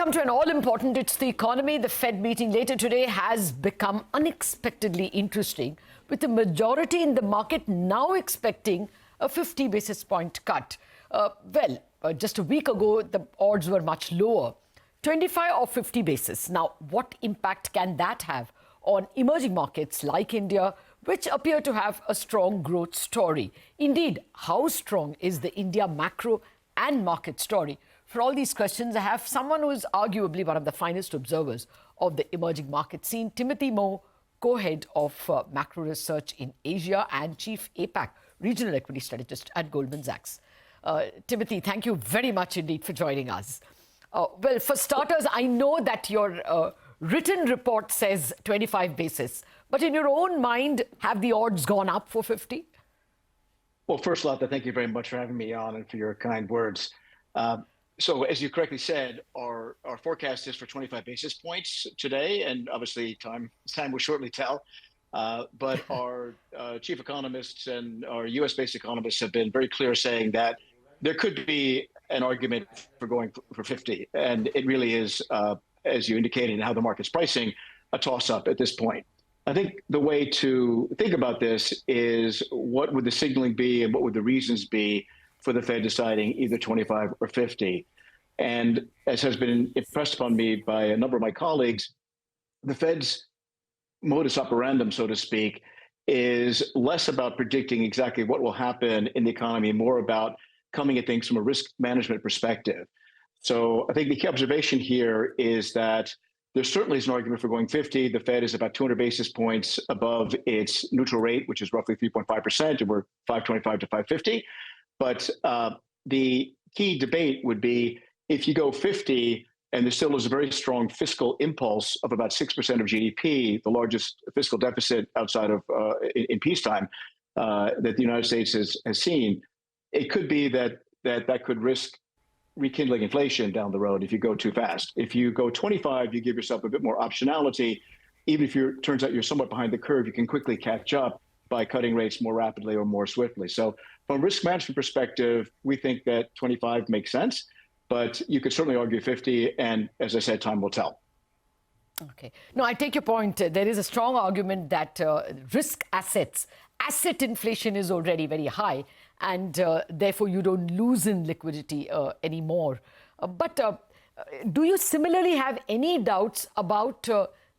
come to an all-important, it's the economy. The Fed meeting later today has become unexpectedly interesting, with the majority in the market now expecting a 50 basis point cut. Just a week ago, the odds were much lower, 25 or 50 basis. Now, what impact can that have on emerging markets like India, which appear to have a strong growth story? Indeed, how strong is the India macro and market story? For all these questions, I have someone who is arguably one of the finest observers of the emerging market scene, Timothy Moe, co-head of macro research in Asia and chief APAC regional equity strategist at Goldman Sachs. Timothy, thank you very much indeed for joining us. Well, for starters, I know that your written report says 25 basis, but in your own mind, have the odds gone up for 50? Well, first, Latha, thank you very much for having me on and for your kind words. So as you correctly said, our forecast is for 25 basis points today, and obviously time will shortly tell. But our chief economists and our US-based economists have been very clear saying that there could be an argument for going for 50. And it really is, as you indicated, how the market's pricing, a toss-up at this point. I think the way to think about this is what would the signaling be and what would the reasons be for the Fed deciding either 25 or 50. And as has been impressed upon me by a number of my colleagues, the Fed's modus operandum, so to speak, is less about predicting exactly what will happen in the economy, more about coming at things from a risk management perspective. So I think the key observation here is that there certainly is an argument for going 50. The Fed is about 200 basis points above its neutral rate, which is roughly 3.5%, and we're 525 to 550. But the key debate would be if you go 50 and there still is a very strong fiscal impulse of about 6% of GDP, the largest fiscal deficit outside of in peacetime that the United States has seen, it could be that could risk rekindling inflation down the road if you go too fast. If you go 25, you give yourself a bit more optionality. Even if it turns out you're somewhat behind the curve, you can quickly catch up by cutting rates more rapidly or more swiftly. So from a risk management perspective, we think that 25 makes sense, but you could certainly argue 50. And as I said, time will tell. Okay. No, I take your point. There is a strong argument that risk asset inflation is already very high, and therefore you don't lose in liquidity anymore. But do you similarly have any doubts about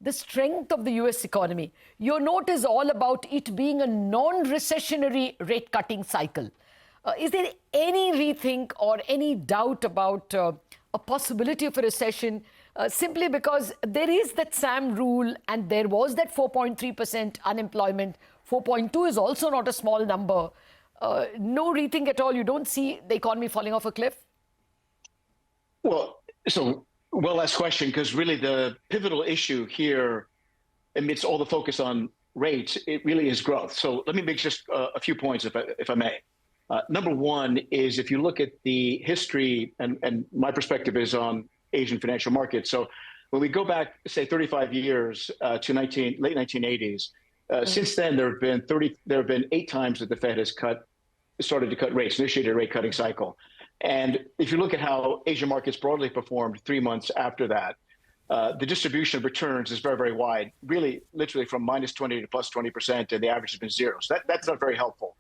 the strength of the US economy? Your note is all about it being a non-recessionary rate cutting cycle. Is there any rethink or any doubt about a possibility of a recession simply because there is that SAM rule and there was that 4.3% unemployment? 4.2 is also not a small number. No rethink at all. You don't see the economy falling off a cliff? Well, so well-asked question, because really the pivotal issue here, amidst all the focus on rates, it really is growth. So let me make just a few points, if I may. Number one is if you look at the history, and my perspective is on Asian financial markets. So when we go back, say, 35 years to late 1980s, since then there have been 8 times that the Fed has started to cut rates, initiated a rate cutting cycle. And if you look at how Asian markets broadly performed 3 months after that, the distribution of returns is very, very wide, really literally from minus 20 to plus 20%, and the average has been 0. So that's not very helpful.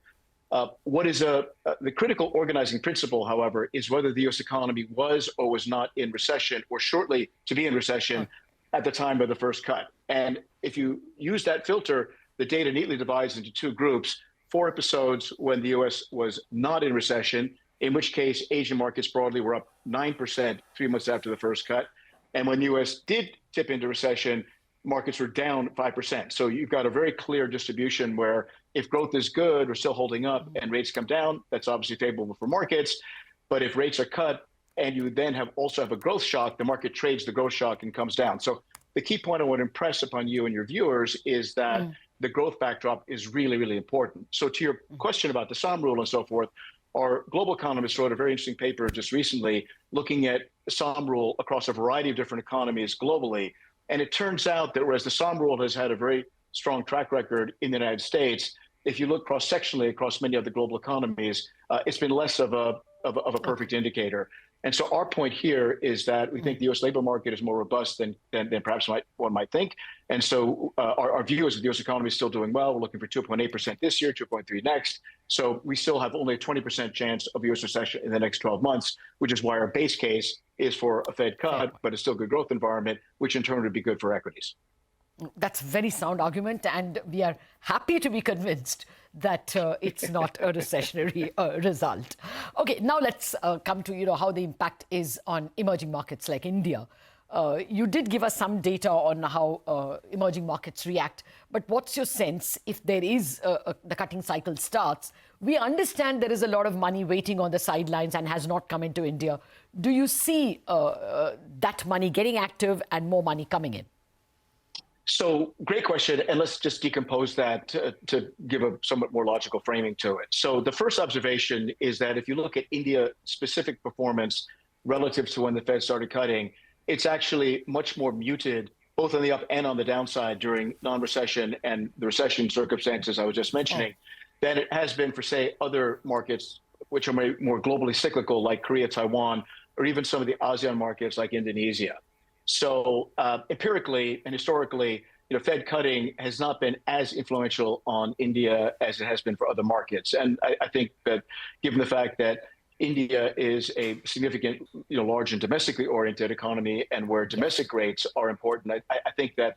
What is the critical organizing principle, however, is whether the U.S. economy was or was not in recession or shortly to be in recession at the time of the first cut. And if you use that filter, the data neatly divides into 2 groups: 4 episodes when the U.S. was not in recession, in which case Asian markets broadly were up 9% 3 months after the first cut. And when the U.S. did tip into recession, markets were down 5%. So you've got a very clear distribution where if growth is good or still holding up and rates come down, that's obviously favorable for markets. But if rates are cut and you then also have a growth shock, the market trades the growth shock and comes down. So the key point I want to impress upon you and your viewers is that the growth backdrop is really, really important. So to your question about the SAM rule and so forth, our global economists wrote a very interesting paper just recently looking at the SAM rule across a variety of different economies globally. And it turns out that whereas the SAM rule has had a very strong track record in the United States, if you look cross-sectionally across many of the global economies, it's been less of a perfect indicator. And so our point here is that we think the U.S. labor market is more robust than perhaps one might think. And so our view is that the U.S. economy is still doing well. We're looking for 2.8% this year, 2.3% next. So we still have only a 20% chance of U.S. recession in the next 12 months, which is why our base case is for a Fed cut, but it's still a good growth environment, which in turn would be good for equities. That's a very sound argument, and we are happy to be convinced that it's not a recessionary result. Okay, now let's come to how the impact is on emerging markets like India. You did give us some data on how emerging markets react, but what's your sense if there is the cutting cycle starts? We understand there is a lot of money waiting on the sidelines and has not come into India. Do you see that money getting active and more money coming in? So great question. And let's just decompose that to give a somewhat more logical framing to it. So the first observation is that if you look at India specific performance relative to when the Fed started cutting, it's actually much more muted, both on the up and on the downside during non-recession and the recession circumstances I was just mentioning, than it has been for, say, other markets, which are more globally cyclical, like Korea, Taiwan, or even some of the ASEAN markets like Indonesia. So empirically and historically, Fed cutting has not been as influential on India as it has been for other markets. And I think that given the fact that India is a significant, large and domestically oriented economy, and where domestic rates are important, I think that,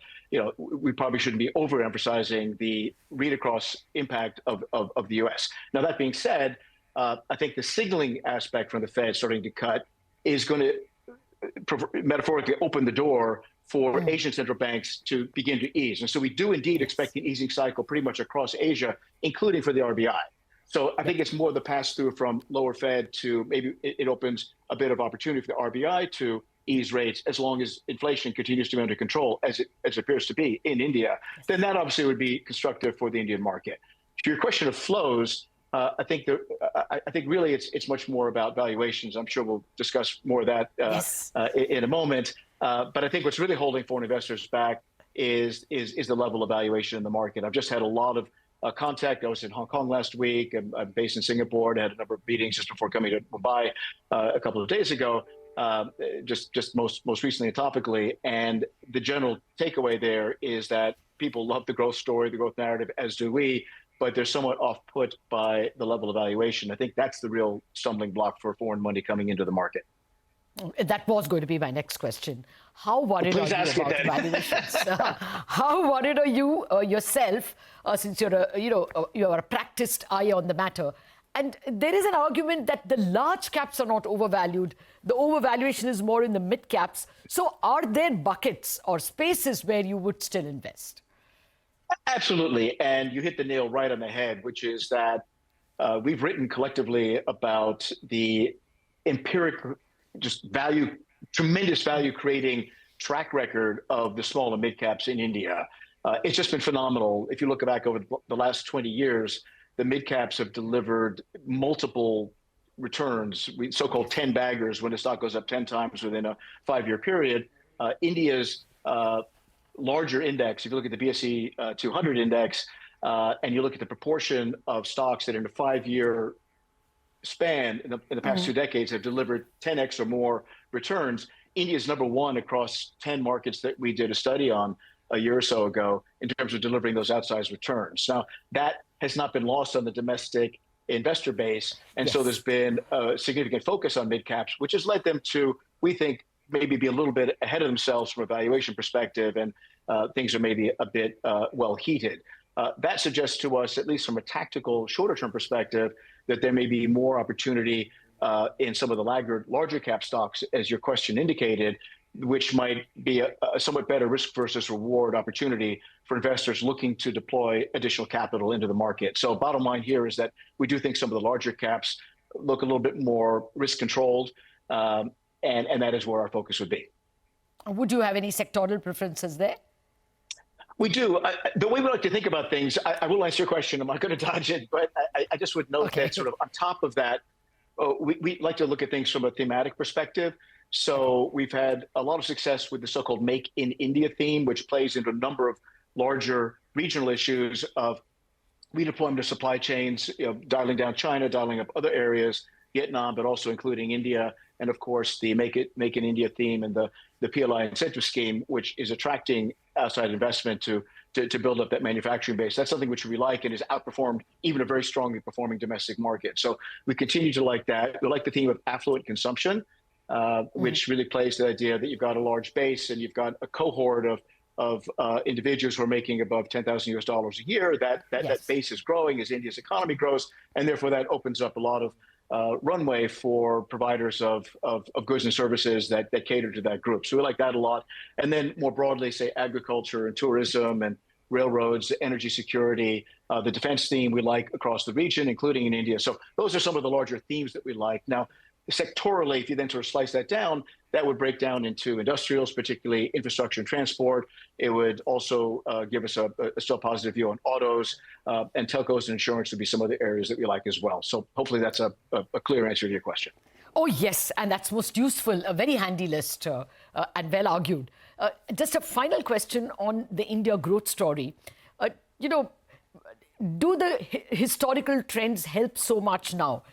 we probably shouldn't be overemphasizing the read across impact of the U.S. Now, that being said, I think the signaling aspect from the Fed starting to cut is going to metaphorically open the door for Asian central banks to begin to ease. And so we do indeed expect an easing cycle pretty much across Asia, including for the RBI. So I think it's more the pass through from lower Fed to maybe it opens a bit of opportunity for the RBI to ease rates as long as inflation continues to be under control, as it appears to be in India. Then that obviously would be constructive for the Indian market. To your question of flows, I think really it's much more about valuations. I'm sure we'll discuss more of that in a moment. But I think what's really holding foreign investors back is the level of valuation in the market. I've just had a lot of contact. I was in Hong Kong last week. I'm based in Singapore. I had a number of meetings just before coming to Mumbai a couple of days ago. Just most recently and topically. And the general takeaway there is that people love the growth story, the growth narrative, as do we. But they're somewhat off-put by the level of valuation. I think that's the real stumbling block for foreign money coming into the market. That was going to be my next question. How worried are you about valuations? How worried are you yourself, since you're a practiced eye on the matter? And there is an argument that the large caps are not overvalued. The overvaluation is more in the mid caps. So are there buckets or spaces where you would still invest? Absolutely. And you hit the nail right on the head, which is that we've written collectively about the empiric, just tremendous value creating track record of the small and mid caps in India. It's just been phenomenal. If you look back over the last 20 years, the mid caps have delivered multiple returns, so-called 10 baggers, when the stock goes up 10 times within a 5-year period. India's larger index, if you look at the BSE 200 index, and you look at the proportion of stocks that in a 5-year span in the past 2 decades have delivered 10x or more returns, India is number one across 10 markets that we did a study on a year or so ago in terms of delivering those outsized returns. Now, that has not been lost on the domestic investor base. And so there's been a significant focus on mid caps, which has led them to, we think, maybe be a little bit ahead of themselves from a valuation perspective, and things are maybe a bit well heated. That suggests to us, at least from a tactical shorter term perspective, that there may be more opportunity in some of the laggard larger cap stocks, as your question indicated, which might be a somewhat better risk versus reward opportunity for investors looking to deploy additional capital into the market. So bottom line here is that we do think some of the larger caps look a little bit more risk controlled, and that is where our focus would be. Would you have any sectoral preferences there? We do. The way we like to think about things, I will answer your question. I'm not going to dodge it, but I just would note that sort of on top of that, we like to look at things from a thematic perspective. So we've had a lot of success with the so-called Make in India theme, which plays into a number of larger regional issues of redeployment of supply chains, dialing down China, dialing up other areas, Vietnam, but also including India, and of course the Make in India theme and the PLI incentive scheme, which is attracting outside investment to build up that manufacturing base. That's something which we like and has outperformed even a very strongly performing domestic market. So we continue to like that. We like the theme of affluent consumption, which really plays the idea that you've got a large base and you've got a cohort of individuals who are making above $10,000 a year. That base is growing as India's economy grows, and therefore that opens up a lot of runway for providers of goods and services that cater to that group. So we like that a lot. And then more broadly, say agriculture and tourism and railroads, energy security, the defense theme we like across the region, including in India. So those are some of the larger themes that we like. Now, sectorally, if you then sort of slice that down, that would break down into industrials, particularly infrastructure and transport. It would also give us a still positive view on autos, and telcos and insurance would be some other areas that we like as well. So hopefully that's a clear answer to your question. Oh, yes, and that's most useful, a very handy list and well argued. Just a final question on the India growth story. Do the historical trends help so much now?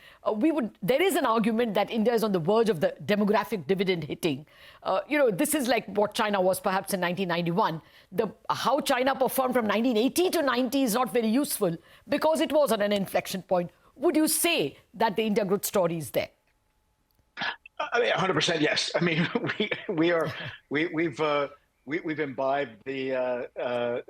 There is an argument that India is on the verge of the demographic dividend hitting. This is like what China was perhaps in 1991. How China performed from 1980 to 90 is not very useful because it was on an inflection point. Would you say that the India growth story is there? I mean, 100% yes. I mean, we've imbibed the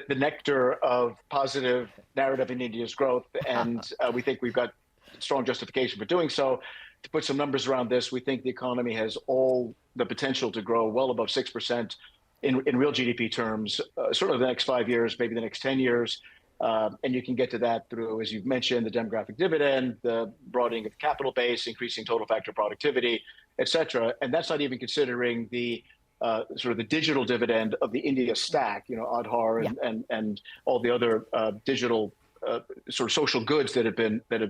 nectar of positive narrative in India's growth, and we think we've got strong justification for doing so. To put some numbers around this, we think the economy has all the potential to grow well above 6% in real GDP terms, certainly the next 5 years, maybe the next 10 years. And you can get to that through, as you've mentioned, the demographic dividend, the broadening of the capital base, increasing total factor productivity, et cetera. And that's not even considering the sort of the digital dividend of the India stack, Aadhaar and all the other digital sort of social goods that have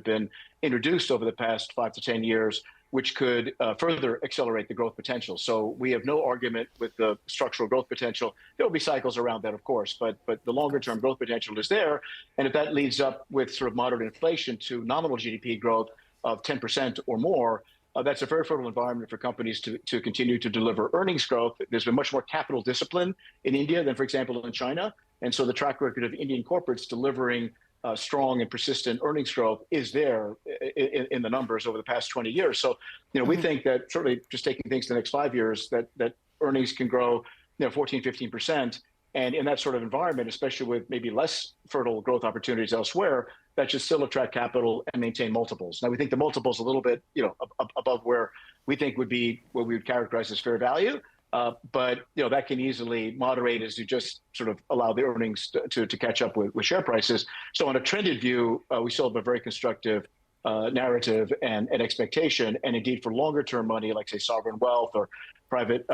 been introduced over the past 5 to 10 years, which could further accelerate the growth potential. So we have no argument with the structural growth potential. There will be cycles around that, of course, but the longer term growth potential is there. And if that leads up with sort of moderate inflation to nominal GDP growth of 10% or more, that's a very fertile environment for companies to continue to deliver earnings growth. There's been much more capital discipline in India than, for example, in China. And so the track record of Indian corporates delivering strong and persistent earnings growth is there in the numbers over the past 20 years. So, we think that certainly just taking things to the next 5 years, that earnings can grow, 14, 15%. And in that sort of environment, especially with maybe less fertile growth opportunities elsewhere, that should still attract capital and maintain multiples. Now, we think the multiples a little bit, above where we think would be what we would characterize as fair value. But that can easily moderate as you just sort of allow the earnings to catch up with share prices. So on a trended view, we still have a very constructive narrative and expectation. And indeed, for longer term money, like say sovereign wealth or private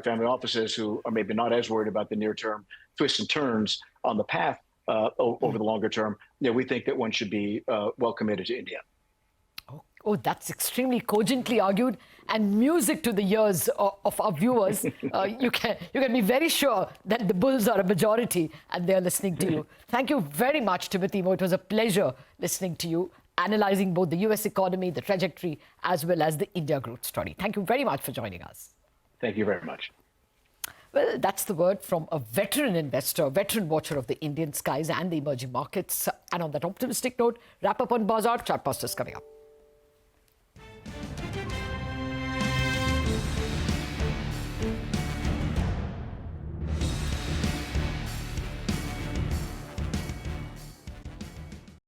family offices who are maybe not as worried about the near term twists and turns on the path over the longer term, we think that one should be well committed to India. Oh, that's extremely cogently argued and music to the ears of our viewers. You can be very sure that the bulls are a majority and they're listening to you. Thank you very much, Timothy Moe. It was a pleasure listening to you, analyzing both the US economy, the trajectory, as well as the India growth story. Thank you very much for joining us. Thank you very much. Well, that's the word from a veteran investor, veteran watcher of the Indian skies and the emerging markets. And on that optimistic note, wrap up on Bazaar. Chartbusters coming up.